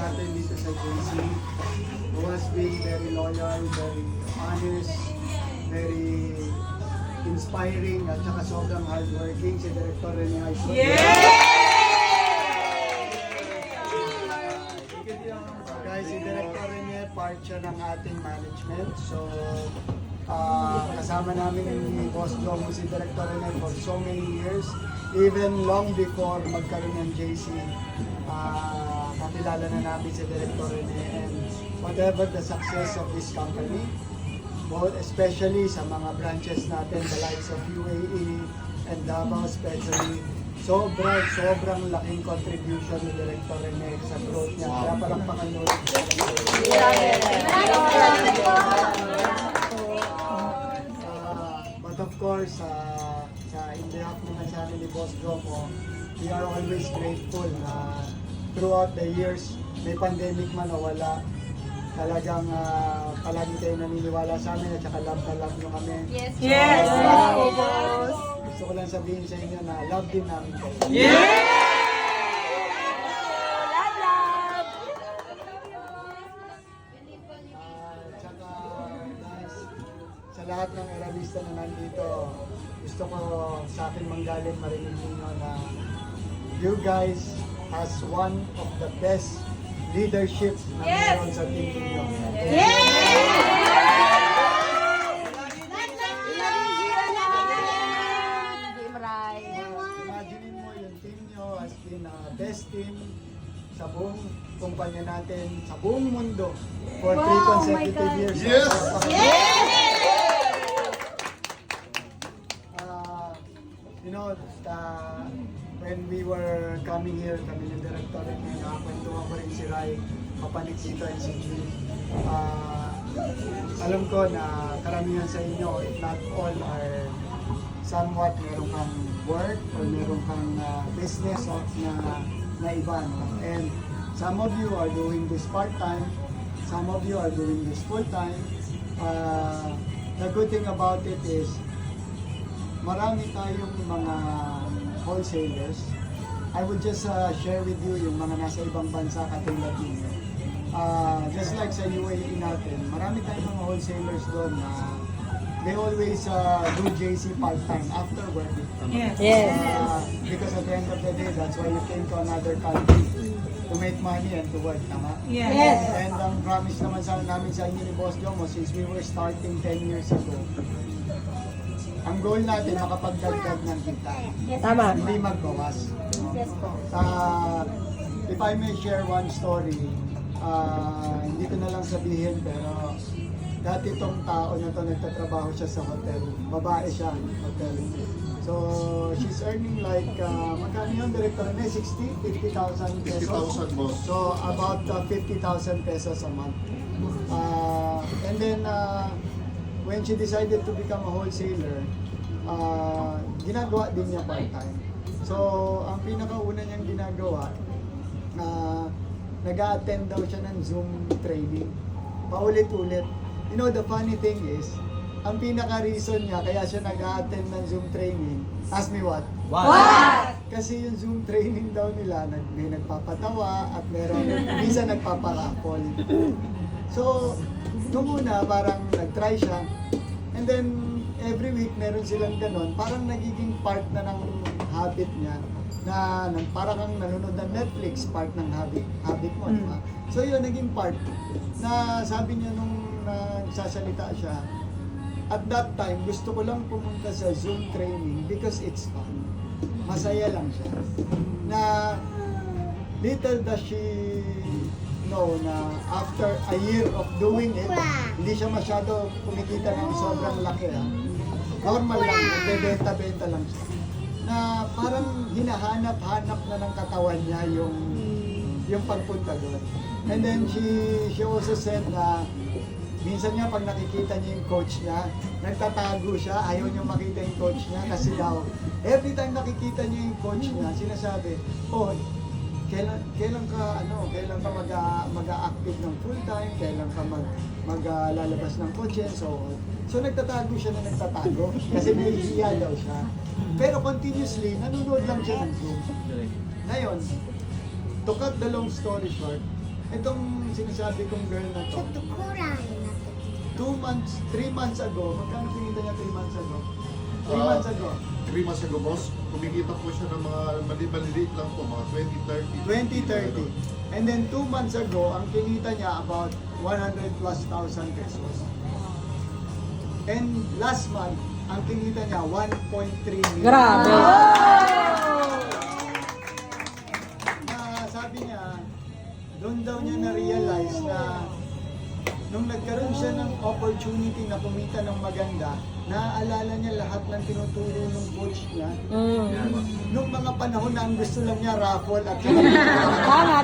natin dito sa JC, who has been very loyal, very honest, very inspiring, at saka sobrang hardworking, si Director Rene Aizon. Guys, si Director Rene, part siya ng ating management. So, kasama namin ni Boss Jong si Director Rene for so many years. Even long before magkaroon ng JC, nakilala na namin si Director Rene, and whatever the success of this company, both especially sa mga branches natin, the likes of UAE and Davao especially, sobrang laking contribution ni Director Rene sa growth niya. Kaya palakpakan nyo. But of course, in behalf naman sa amin ni Boss Jomo, we are always grateful na throughout the years, may pandemic man o wala, talagang palagi kayo naniniwala sa amin at saka love na love nyo kami. Yes! So, Yes! gusto ko lang sabihin sa inyo na love din namin kayo. Tsaka guys, sa lahat ng Arabista na nandito, gusto ko sa akin manggaling marinig ninyo na you guys has one of the best leadership na meron sa team ninyo. Imagine mo yung team nyo has been best team sa buong kumpanya natin, sa buong mundo for 3 consecutive years. Yes! You know, when we were coming here, kami ng director, nakakwentuhan ko rin si Rai, Papanik dito and si G. Alam ko na karamihan sa inyo, if not all, are somewhat meron kang work or meron kang business na iba. No? And some of you are doing this part-time, some of you are doing this full-time. The good thing about it is, marami tayong mga wholesalers. I would just share with you yung mga nasa ibang bansa katulad ninyo. Just like sa UAE natin, marami tayong mga wholesalers doon na they always do JC part-time after work. Because at the end of the day, that's why you came to another country to make money and to work, tama? And ang promise naman namin sa inyo ni Boss Jomo, since we were starting 10 years ago, ang goal natin makapagdagdag ng kita. Tama. Hindi magbawas. If I may share one story, hindi ko na lang sabihin, pero dati itong tao na to nagtatrabaho siya sa hotel. Babae siya, hotel. So, she's earning like, magkano yun, Director Rene? 60? 50,000 pesos? 50,000 boss. So, about 50,000 pesos a month. And then, when she decided to become a wholesaler, ginagawa din niya part-time. So, ang pinakauna niyang ginagawa, nag-a-attend daw siya ng Zoom training. Paulit-ulit. You know, the funny thing is, ang pinaka-reason niya, kaya siya nag-a-attend ng Zoom training, ask me what? What? Kasi yung Zoom training daw nila, may nagpapatawa at meron, minsan nagpaparapol. So, nung una, parang nag-try siya. And then, every week, meron silang ganon. Parang nagiging part na ng habit niya. Na parang kang nanonood ng Netflix, part ng habit mo. Diba? So, yun, naging part. Na sabi niya nung nagsasalita siya, at that time, gusto ko lang pumunta sa Zoom training because it's fun. Masaya lang siya. Na little does she know na after a year of doing it, hindi siya masyado kumikita ng sobrang laki. Normal lang, nagbebenta-benta lang siya. Na parang hinahanap-hanap na ng katawan niya yung pagpunta doon. And then she also said na minsan niya pag nakikita niya yung coach niya, nagtatago siya, ayaw niya makita yung coach niya kasi daw, every time nakikita niya yung coach niya, sinasabi, oh, kailan ka mag-a-active ng full time, kailan ka maglalabas ng kotse, so nagtatago siya na nagtatago kasi nahihiya daw siya. Pero continuously, nanonood lang siya ng Zoom. Ngayon, to cut the long story short, itong sinasabi kong girl na to, 3 months ago, magkano pinita niya 3 months ago? 3 months ago. 3 months ago, boss, kumikita po siya ng mga maliliit lang po, mga 20, 30. 2030. And then 2 months ago, ang kinita niya about 100 plus thousand pesos. And last month, ang kinita niya 1.3 million. Grabe. Sabi niya, doon daw niya na-realize na nung nagkaroon siya ng opportunity na kumita ng maganda, naaalala niya lahat ng tinuturo ng coach niya. Nung mga panahon na ang gusto lang niya raffle at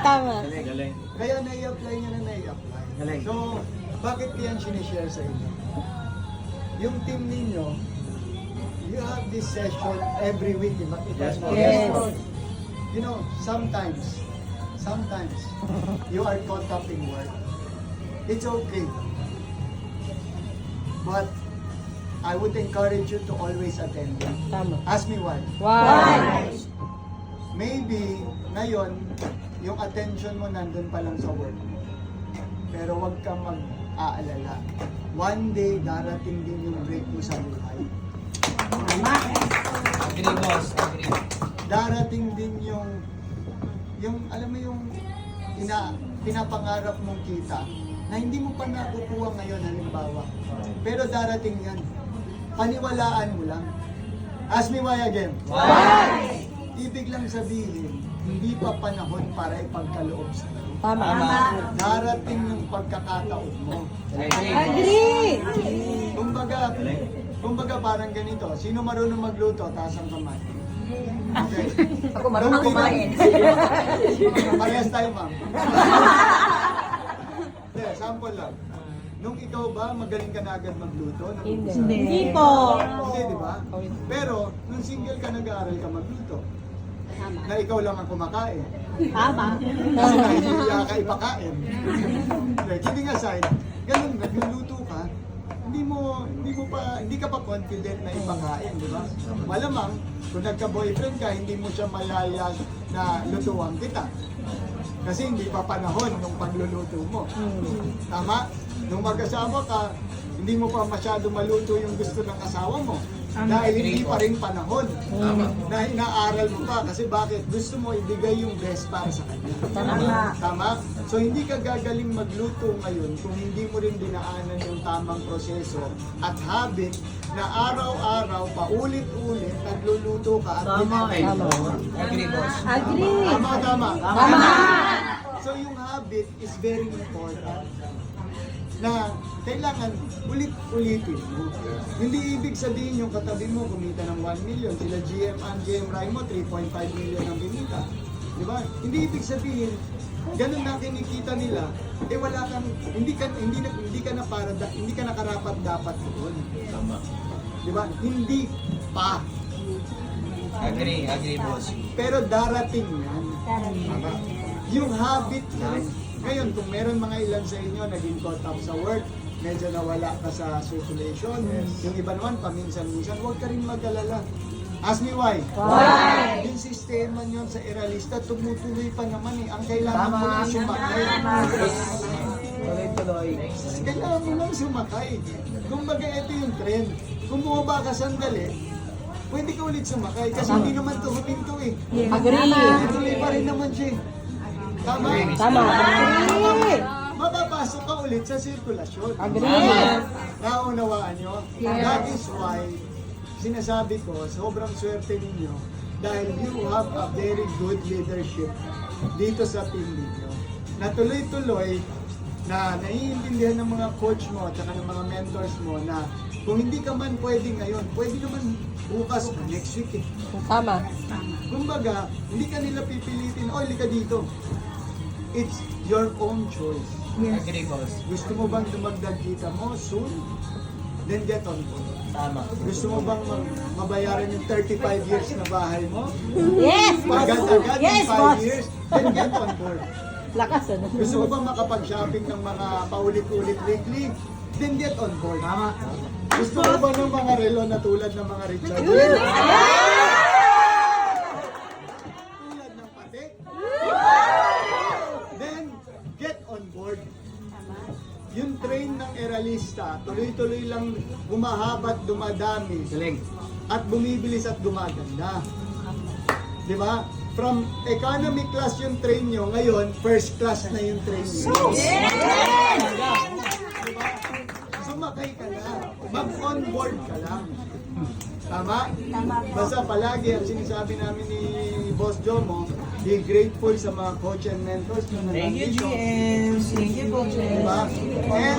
Tama. kaya nai-apply niya na nai-apply. So, bakit kaya sinishare sa inyo? Yung team ninyo, you have this session every week, di ba? Yes. You know, sometimes, you are caught up in work. It's okay. But, I would encourage you to always attend them. Tama. Ask me why. Why? Maybe, ngayon, yung attention mo nandun pa lang sa work. Pero huwag kang mag-aalala. One day, darating din yung break mo sa buhay. Agree, boss. Agree. Darating din yung alam mo yung pinapangarap mong kita na hindi mo pa nakukuha ngayon, halimbawa. Pero darating yan. Paniwalaan mo lang. Ask me why again. Why? Ibig lang sabihin, hindi pa panahon para ipagkaloob sa iyo. Tama. Darating yung pagkakataon mo. Agree. Kumbaga parang ganito, sino marunong magluto, taas ang kamay. Okay. Ako marunong kumain. Parehas tayo, ma'am. Hindi, sample lang. Nung ikaw ba, magaling ka na agad magluto? Hindi po. Hindi, di ba? Pero, nung single ka, nag-aaral ka magluto. Na ikaw lang ang kumakain. Tama. Kasi nahihiya ka ipakain. Okay, kidding aside, ganun, nagluluto ka, hindi ka pa confident na ipakain, di ba? Malamang, kung nagka-boyfriend ka, hindi mo siya malaya na lutuan kita. Kasi hindi pa panahon nung pagluluto mo. Tama? Nung mag-asawa ka, hindi mo pa masyado maluto yung gusto ng asawa mo. Dahil hindi pa rin panahon. Na inaaral mo pa. Kasi bakit? Gusto mo ibigay yung best para sa kanya. Tama? So hindi ka gagaling magluto ngayon kung hindi mo rin dinaanan yung tamang proseso at habit na araw-araw, paulit-ulit, nagluluto ka at binibenta mo. Agree, boss. Agree. Tama. Tama. So yung habit is very important na kailangan ulit-ulitin mo. Hindi ibig sabihin yung katabi mo kumita ng 1 million, sila GM Raimo 3.5 million ang binita. Di ba? Hindi ibig sabihin ganun na kinikita nila, eh wala kang hindi ka na karapat dapat doon. Tama. Di ba? Hindi pa. Agree, boss. Pero darating yan. Tama. Yung habit yan. Ngayon, kung meron mga ilan sa inyo naging caught up sa work, medyo nawala ka sa circulation, yung iba naman, paminsan-minsan, huwag ka rin mag-alala. Ask me why? Why? Yung sistema nyo sa Iralista, tumutuloy pa naman eh. Ang kailangan mo lang sumakay. Kailangan mo lang sumakay. Kumbaga, ito yung trend. Kung bumaba ka sandali, pwede ka ulit sumakay. Kasi hindi naman to huminto eh. Agree. Tuloy pa rin naman siya eh. Tama? Tama. Agree. Mapapasok ka ulit sa sirkulasyon. Agree. Naunawaan nyo? That is why, sinasabi ko, sobrang swerte ninyo dahil you have a very good leadership dito sa team ninyo. Na tuloy-tuloy na naiintindihan ng mga coach mo at ng mga mentors mo na kung hindi ka man pwede ngayon, pwede naman bukas, next week eh. Tama. Kumbaga, hindi ka nila pipilitin, oh, hindi ka dito. It's your own choice. Agree, boss. Gusto mo bang dumagdag kita mo soon? Then get on board. Tama. Gusto mo bang mabayaran yung 35 years na bahay mo? Yes, boss. Agad-agad Yes, in 5 boss. years? Then get on board. Lakas, ano? Gusto mo bang makapag-shopping ng mga paulit-ulit weekly? Then get on board. Tama. Gusto mo ba ng mga relo na tulad ng mga Richard Mille? Tulad ng Patek? Then get generalista, tuloy-tuloy lang humahabat, dumadami. Galing. At bumibilis at gumaganda. Di ba? From economy class yung train nyo, ngayon, first class na yung train nyo. Diba? Sumakay ka na. Mag-on board ka lang. Tama? Basta palagi ang sinasabi namin ni Boss Jomo, be grateful sa mga coach and mentors na Thank you, nandito. GMs. Thank you, coaches. Diba? And